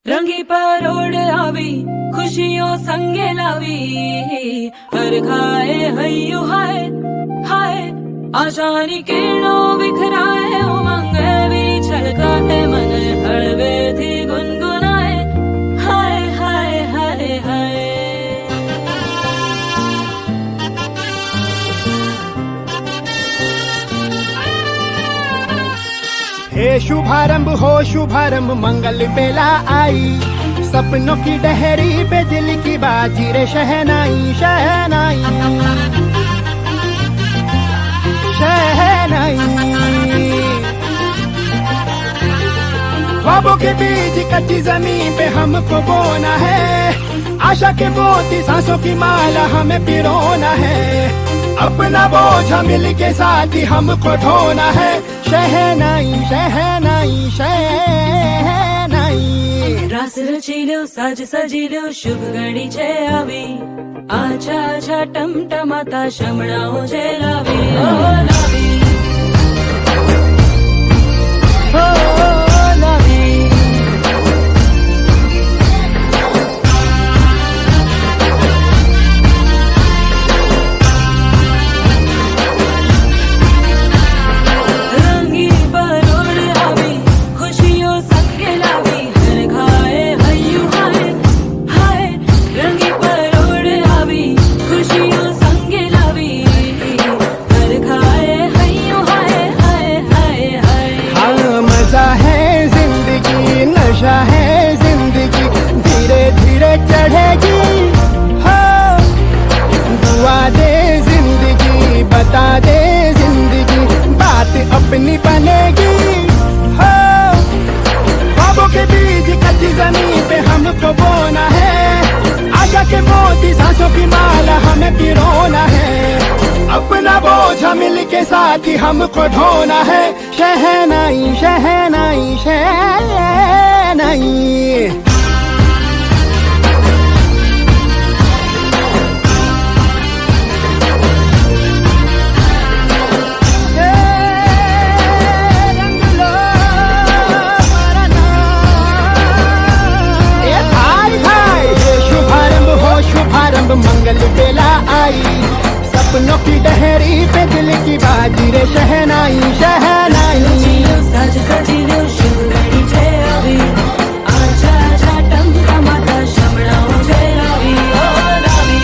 रंगी परोड़ आवी खुशियों संगे लावी हर खाए हय्यू हाय हाय आशानी किरणों बिखराए उमंग भी छलकाए मन हळवे थी गुनगुनाए हाय हाय हाय हाय हे शुभारंभ मंगल बेला आई, सपनों की डहरी पे दिल की बाजी रे शहनाई शहनाई शहनाई। ख्वाबों के बीज कच्ची जमीन पे हमको बोना है, आशा के मोती सांसों की माला हमें पिरोना है, अपना बोझ मिल के साथ ही हमको ढोना है। शहनाई शहनाई शहनाई। रास रचिलो साज सजिलो शुभ घड़ी छे आवी, आछा आछा टमटमाता शमणाओ जे लावी ओ लावी ओ लावी। नशा है जिंदगी धीरे धीरे चढ़ेगी, हो दुआ दे जिंदगी बता दे जिंदगी बात अपनी बनेगी, हो ख्वाबों के बीज कच्ची जमीन पे हमको बोना है, आशा के मोती सांसों की माला हमें पिरोना है, अपना बोझ मिल के साथ ही हमको ढोना है। शहनाई शहनाई शहनाई। शुभारंभ मंगल बेला आई, सपनों की डहरी पे दिल की बाजी रे शहनाई शहनाई। साज सजिलो शुभ घड़ी छे आवी, आछा आछा टमटमाता शमणाओ जे लावी ओ लावी।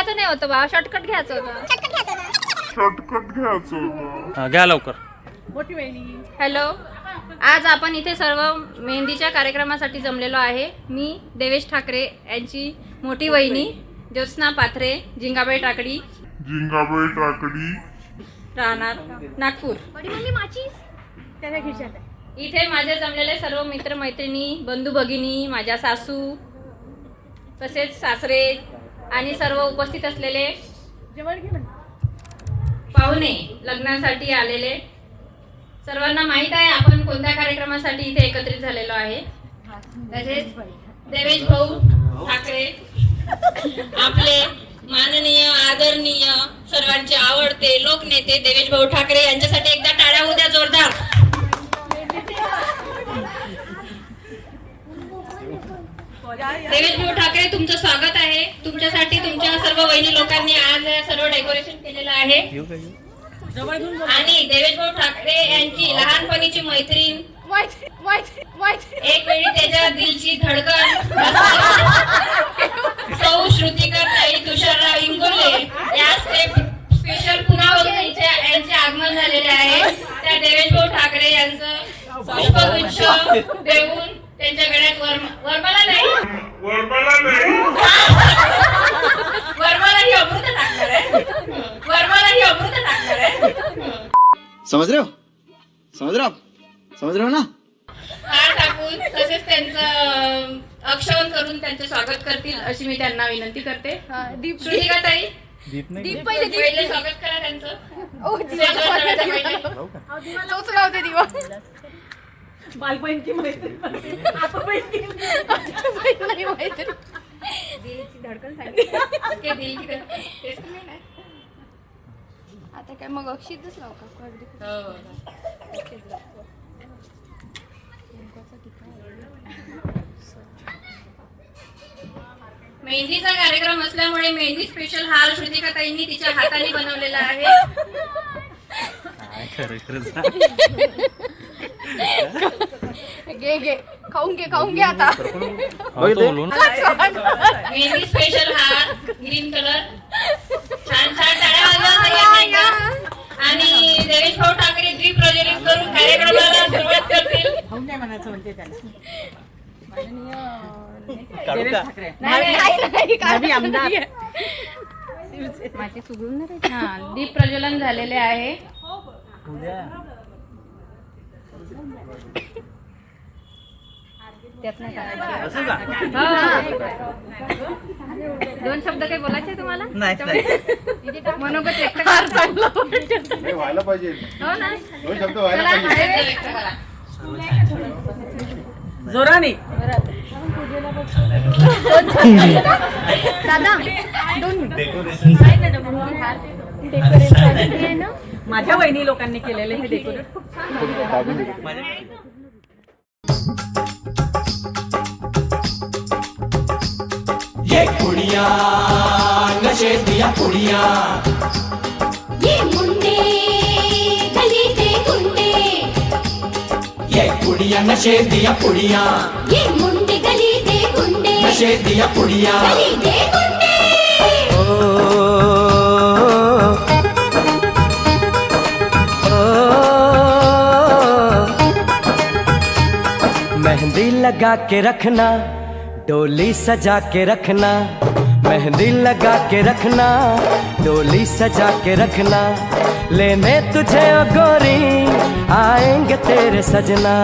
बोलायचं नाही होतं बा, शॉर्टकट घ्यायचं होतं. घ्या लवकर. हॅलो, आज आपण इथे सर्व मेहंदीच्या कार्यक्रमासाठी जमलेलो आहे. मी देवेश ठाकरे यांची मोठी वहिनी ज्योत्स्ना पाथरे, जिंगाबाई टाकडी, राहणार नागपूर. इथे माझे जमलेले सर्व मित्र मैत्रिणी, बंधू भगिनी, माझ्या सासू तसेच सासरे आणि सर्व उपस्थित असलेले पाहुणे, लग्नासाठी आलेले सर्वांना माहीत आहे आपण कोणत्या कार्यक्रमासाठी इथे एकत्रित झालेलो आहे. तसेच देवेश भाऊ ठाकरे, आपले माननीय आदरणीय सर्वांचे आवडते लोकनेते देवेश भाऊ ठाकरे यांच्यासाठी एकदा टाळ्या होऊ द्या जोरदार. देवेश भाऊ ठाकरे, तुमचं स्वागत आहे. तुमच्यासाठी तुमच्या सर्व वहिनी लोकांनी आज सर्व डेकोरेशन केलेलं आहे. आणि देवेश भाऊ ठाकरे यांची लहानपणीची मैत्रीण, एक वेळी त्याच्या दिलची धडकन सौ श्रुतिका ताई तुषारराव इंगोले या स्पेशल पुन्हा यांचे आगमन झालेले आहे. त्या देवेश भाऊ ठाकरे यांचं पुष्पगुच्छ देऊन त्यांच्या गळ्यात वरमाला नाही अमृत टाकणार आहे. वरमालाही अमृत टाकणार आहे. समझ रहे हो ना. हार टाकून तसेच त्यांचं अक्षवन करून त्यांचे स्वागत करतील अशी मी त्यांना विनंती करते. श्रुतिका ताई, पहिले स्वागत करा त्यांचं. बालपणची मैत्री आता काय मग अक्षितच लाव का. मेहंदीचा कार्यक्रम असल्यामुळे मेहंदी स्पेशल हार श्रुतिका ताईंनी तिच्या हाताने बनवलेला आहे. घे खाऊन घे आता. मेहंदी स्पेशल हार ग्रीन कलर. छान टाळ्या वाजवा. आणि देवेश भाऊ ठाकरे दीप प्रज्वलित करून कार्यक्रमाला सुरुवात करतील. दीप प्रज्वलन झालेले आहे. दोन शब्द काही बोलायचे तुम्हाला मनोगत व्यक्त व्हायला पाहिजे. हो ना. दोन शब्द व्हायला पाहिजे. जोराने दादा माझ्या वहिनी लोकांनी केलेले हे डेकोरेट ये कुड़ियाँ नशे दिया कुड़ियाँ, ये मुंडे गली दे गुंडे, ये कुड़ियाँ नशे दिया कुड़ियाँ, ये मुंडे गली दे गुंडे, नशे दिया कुड़ियाँ, गली दे गुंडे. मेहंदी लगा के रखना, डोली सजा के रखना, मेहंदी लगा के रखना, डोली सजा के रखना, लेने तुझे ओ गोरी आएंगे तेरे सजना.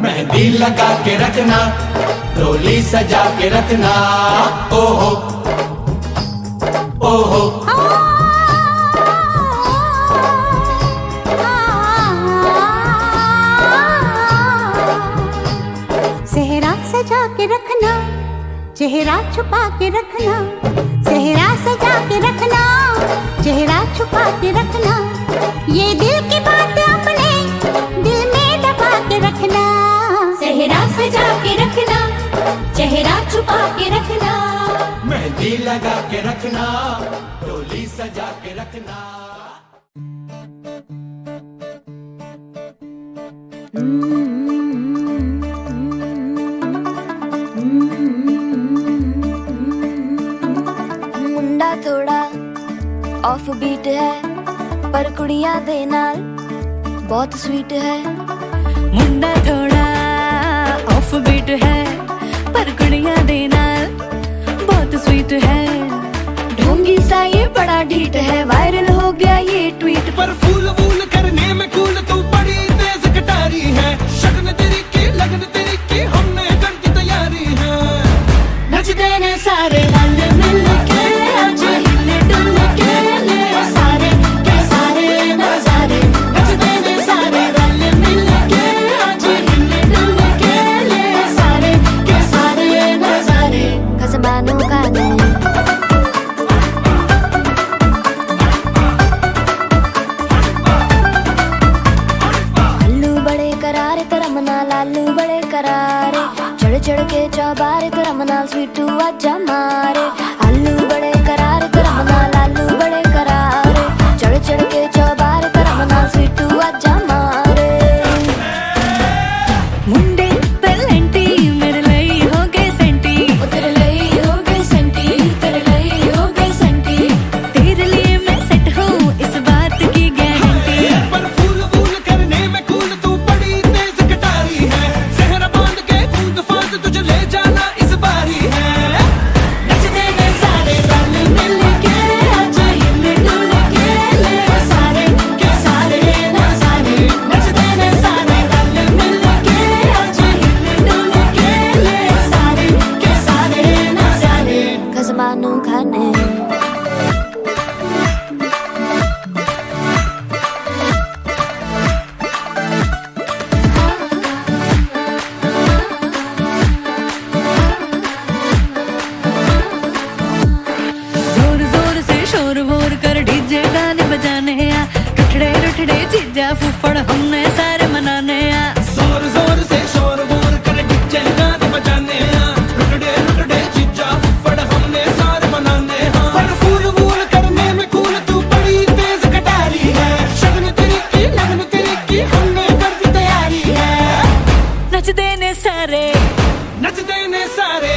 मेहंदी लगा के रखना, डोली सजा के रखना, ओहो ओहो. सेहरा सजा के रखना, चेहरा छुपा के रखना, सेहरा सजा के रखना, चेहरा छुपा के रखना, ये दिल की बात अपने दिल में दबा के रखना. सेहरा सजा के रखना, चेहरा छुपा के रखना, मेहंदी लगा के रखना, डोली सजा के रखना. मुंडा थोड़ा ऑफ बीट है पर कुड़ियां दे नाल बहुत स्वीट है। मुंडा थोड़ा ऑफ बीट है पर कुड़ियां दे नाल बहुत स्वीट है। ढोंगी सा ये बड़ा ढीठ है, वायरल हो गया ये ट्वीट। पर फूल वूल करने में कूल तू बड़ी तेज कटारी है। शगन तेरी की लगन तेरी की हमने कर दी तैयारी है। नचते ने सारे रल मिल के आज हिले डुल के ले सारे के सारे नजारे। नचते ने सारे रल मिल के आज हिले डुल के ले सारे के सारे नजारे। खसबानों का नहीं लालू बड़े करारे, चढ़ चढ़ के चौबारे तेरा मनाल स्वीटू आजा मारे। आलू बड़े करारे तेरा मनाल लालू बड़े करारे, चढ़ चढ़ के चौबारे तेरा मनाल स्वीटू आजा मारे। मुंडे तलंटी मेरे ਲਈ हो गए सेंटी, तेरे ਲਈ हो गए सेंटी, तेरे ਲਈ हो गए सेंटी। तेरे लिए मैं सेट हूँ इस बात की गारंटी। पर फूल वूल करने में कूल तू बड़ी तेज कटारी है। सहरा बांध के कूद फांद तुझे ले जाना इस बारी है। नचते ने सारे रल मिल के आज हिले डुल के ले सारे के सारे नजारे। नचते ने सारे रल मिल के आज हिले डुल के ले सारे के सारे नजारे। खसबानों खाने जोर जोर से शोर वोर कर डीजे गाने बजाने आ, रठड़े रठड़े जीजा फूफड़ हमने सारे मनाने आ। जोर जोर से शोर वोर कर डीजे गाने बजाने हैं। रुकड़े रुकड़े जीजा फुफड़ हमने सारे मनाने हैं। पर फूल वूल करने में कूल तू बड़ी तेज कटारी है। शगन तेरी की लगन तेरी की हमने कर दी तैयारी है। नचते ने सारे नचते ने सारे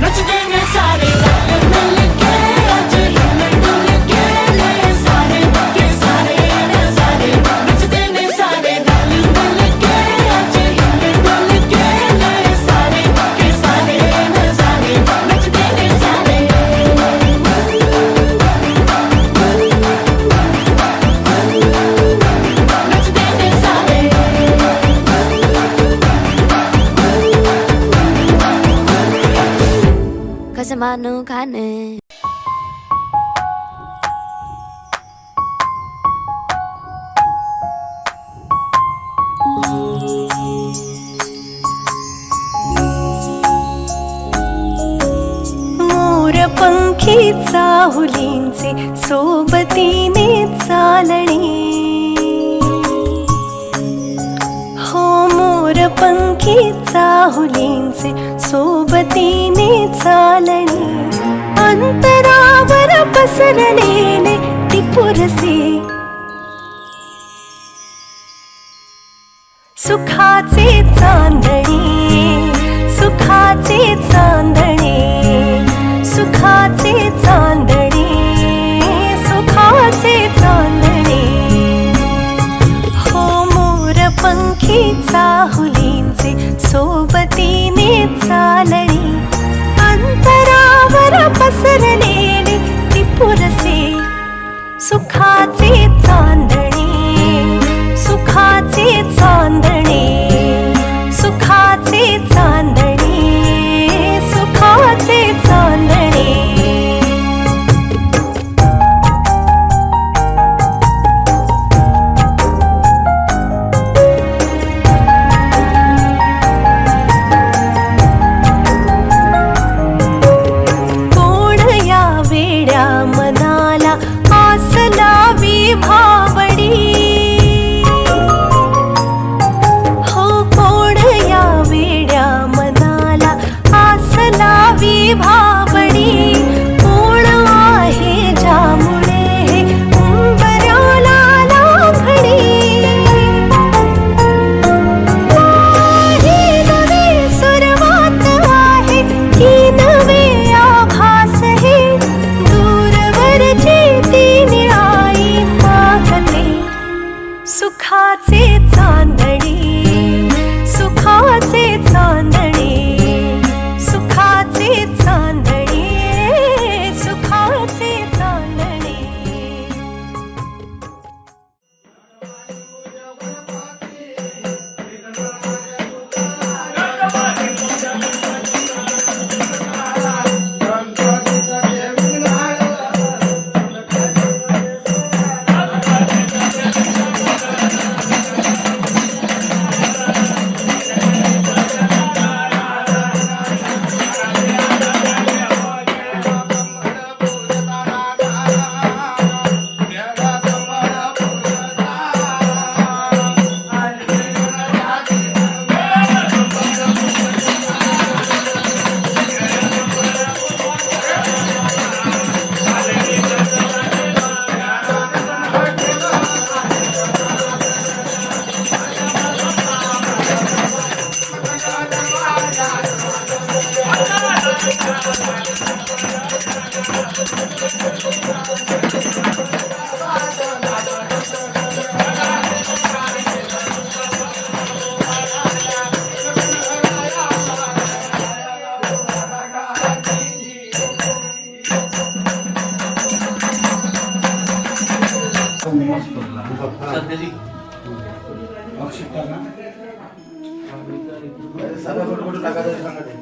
नचते ने सारे रल मिल के आज हिले डुल के ले सारे के सारे नजारे। नचते ने सारे रल मिल के आज हिले डुल के ले सारे के सारे नजारे। नचते ने सारे नचते ने सारे खसबानों खाने मोर पंखी चाहुलींचे सोबतीने चालणे। हो मोर पंखी चाहुलींचे सोबतीने चालणे। अंतरावर पसरलेले टिपुरसे सुखाचे चांदणे, सुखाचे चांदणे, सुखाचे चांदणे, सुखाचे चांदणे। हो मोर पंखी चाहुलींचे सोबतीने चालणे। अंतरावर पसरलेले टिपुरसे सुखाचे चांदणे, सुखाचे चांदणे, सुखाचे चांदणे, सुखाचे चांदणे। सगळं कुठं कुठं टाकायचं सांगा ते.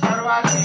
सर्वात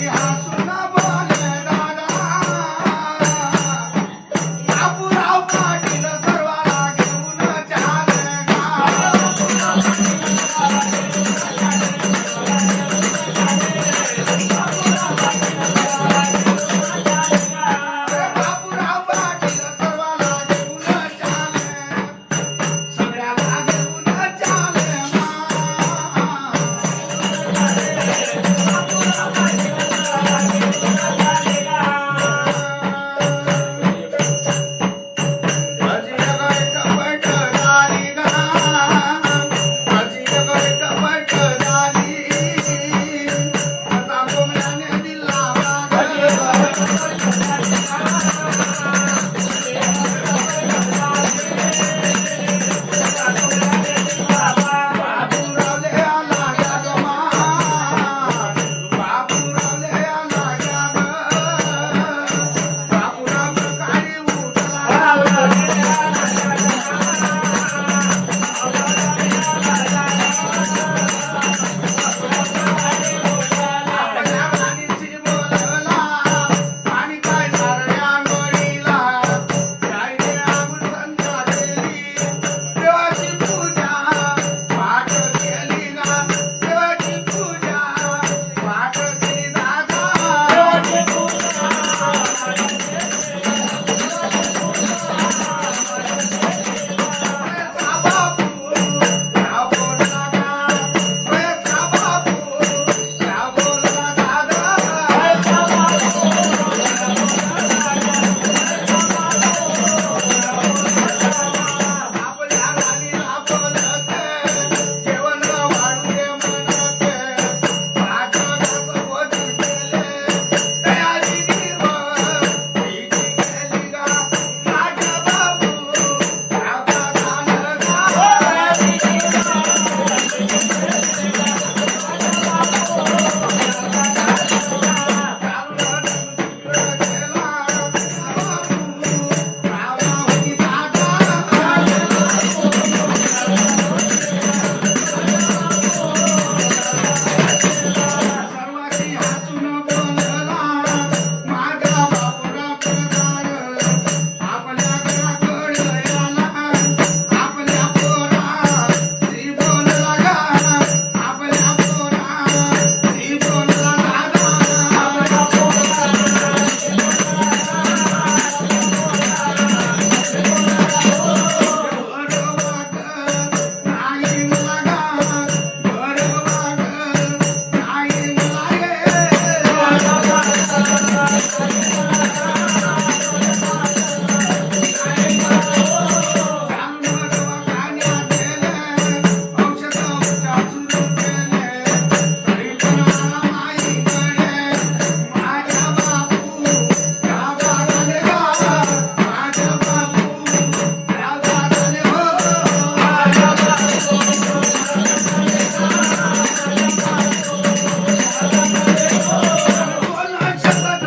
बोला शपथ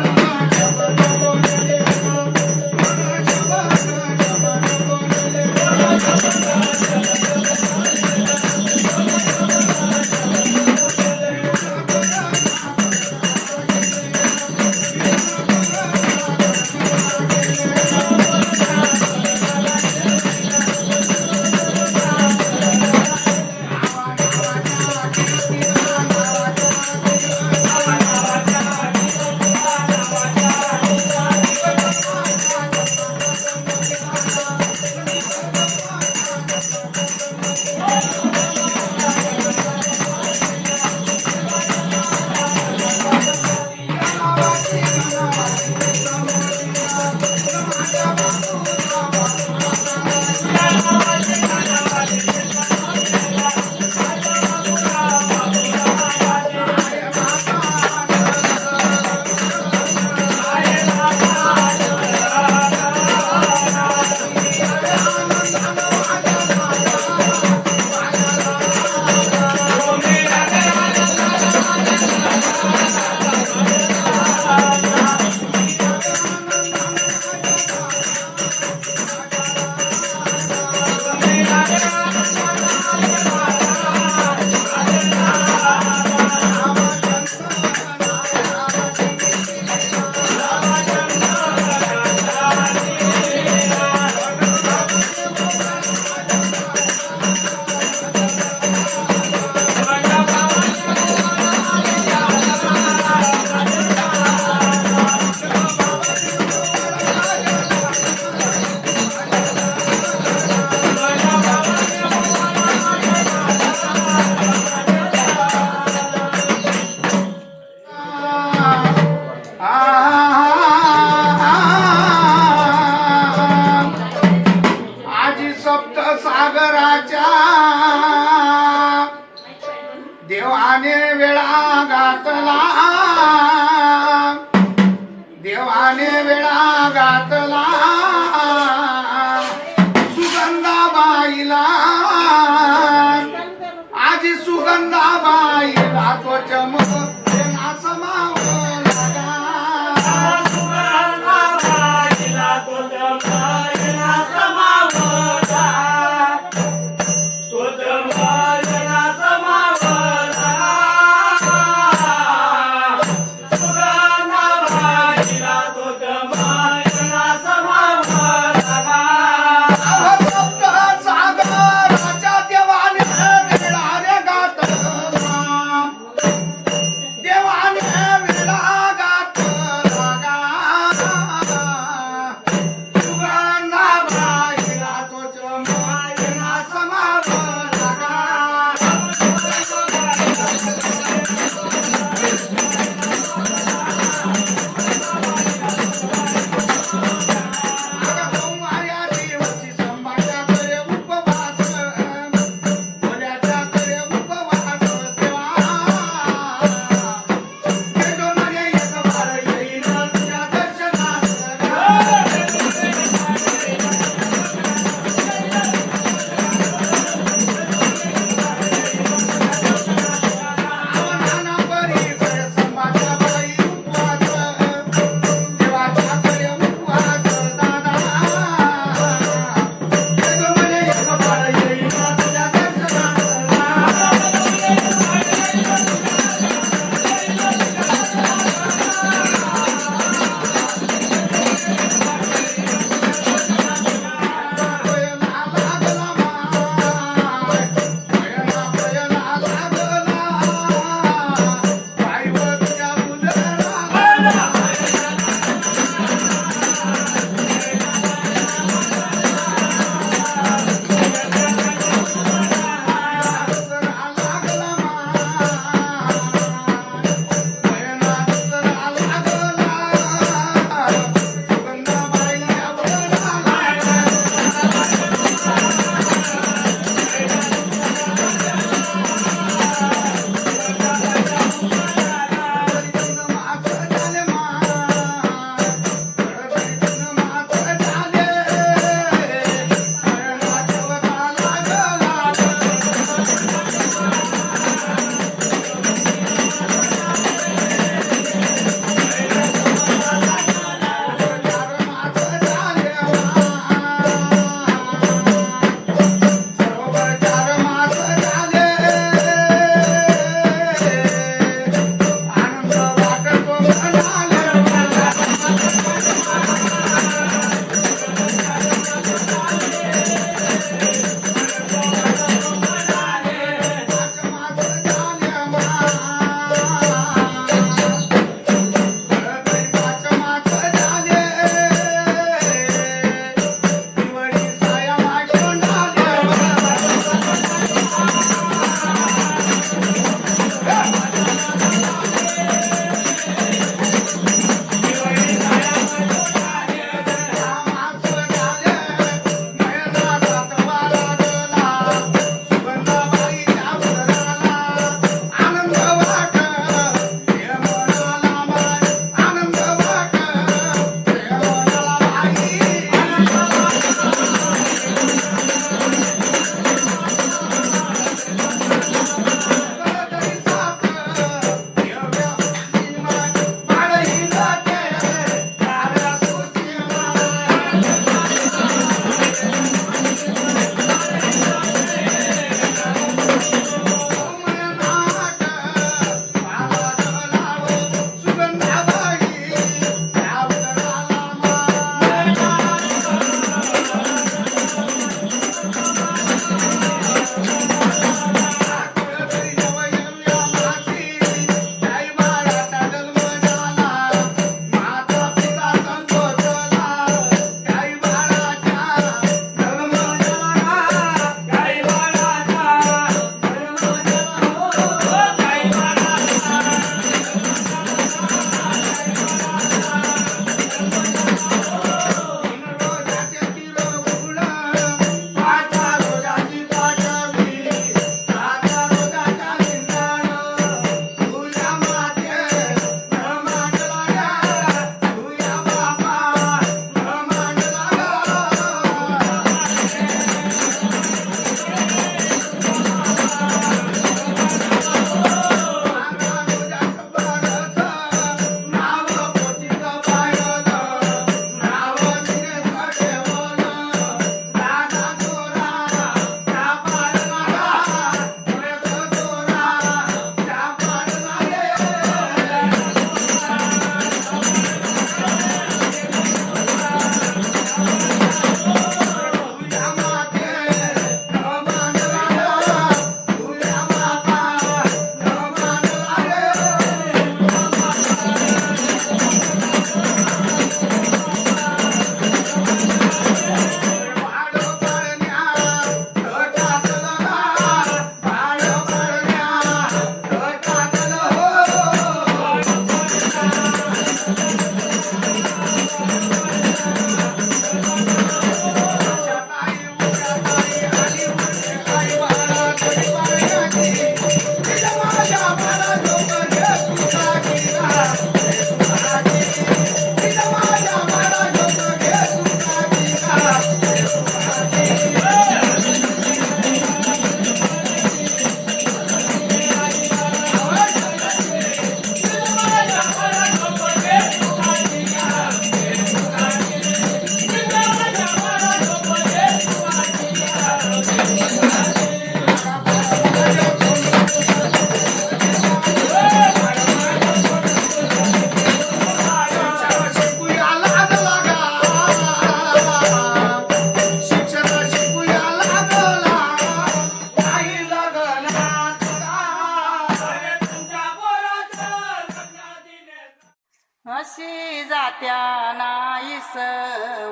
हसी जात्या नाईस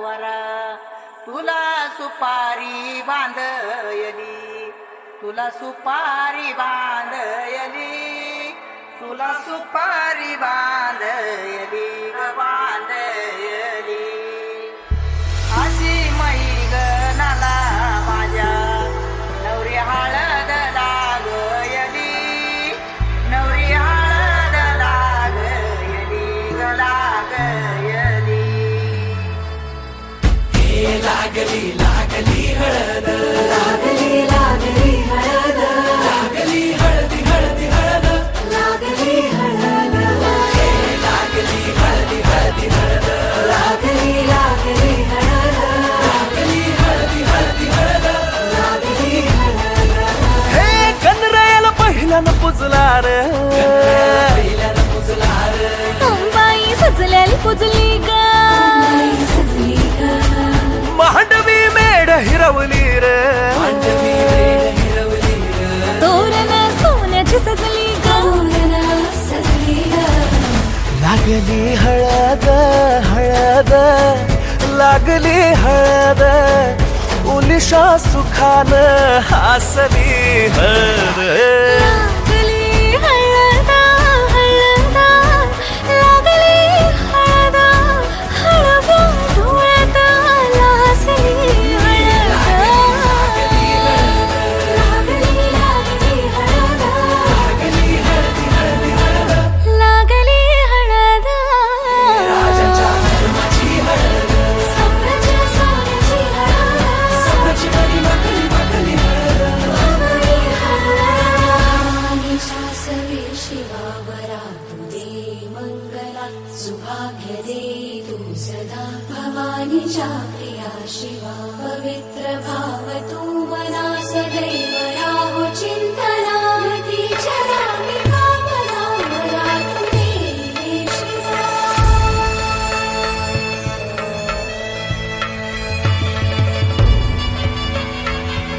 वरा तुला सुपारी बांधयली तुला सुपारी बांधयली तुला सुपारी बांधयली ग बांधयली अशी मैगनाला माझ्या नवरी हळद लागयली नवरी हळद लागयली ग लागयली हे लागली लागली हळद लागली लागली हळद लागली हळदी हळदी हळद लागली हळद हे लागली हळदी हळदी हळद लागली लागली हळद लागली हळदी हळदी हळद लागली हळद हे कनरायाला पहिल्यानं पुजला रे पहिल्यानं पुजला रे अंबाई सजलेली पुजली ग बाई सजली ग मांडवी मेढ हिरवली रे मांडवी मेढ हिरवली रे तोरण सोन्याची सजली ग तोरण सजली ग लागली हळद हळद लागली हळद उलिशा सुखान हासली हळद लागली हळद हळद लागली हळद हळव्या डोळ्यात लाजली हळद लागली लागली हळद लागली हळद राजाच्या धर्माची हळद सोन्याची सोन्याची हळद सोन्याची मली मकली मकली हळद भवानी भवानीच्या सवे शिवावरा तू दे मंगला सुभाग्य दे तू सदा भवानीच्या प्रिया शिवा पवित्र भाव तू मना सदैव राहो चिंतना यतीच्या रामी कामना मला तू दे शिवा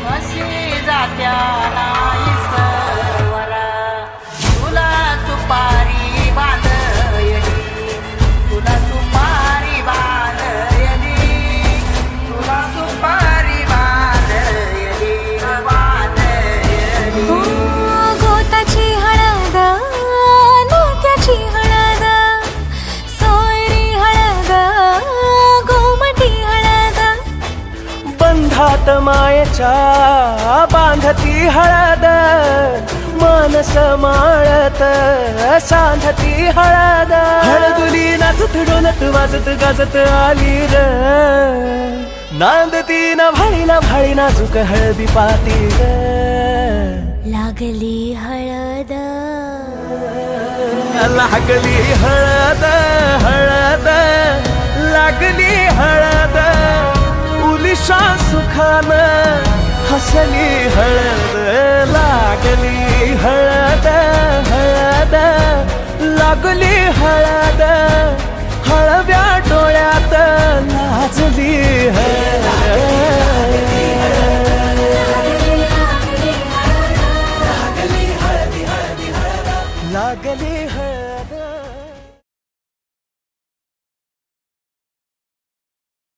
हसी जात्या नाईस वरा तुला सुपारी बांधयली तुला सुपारी बांधयली तुला सुपारी बांधयली ग बांधयली गोताची हळद नात्याची हळद सोयरी हळद गोमटी हळद बंधात मायेच्या बांधती हळद मानस माळत सांधती हळद हळदुली नाचत डोलत वाजत गाजत आली र नांदती ना भाळी नाजूक हळदी पाती ग लागली हळद लागली हळद हळद लागली हळद उलिशा सुखान हसली हळद लागली हळद हळद लागली हळद हळव्या डोळ्यात लाजली हळद लागली हळद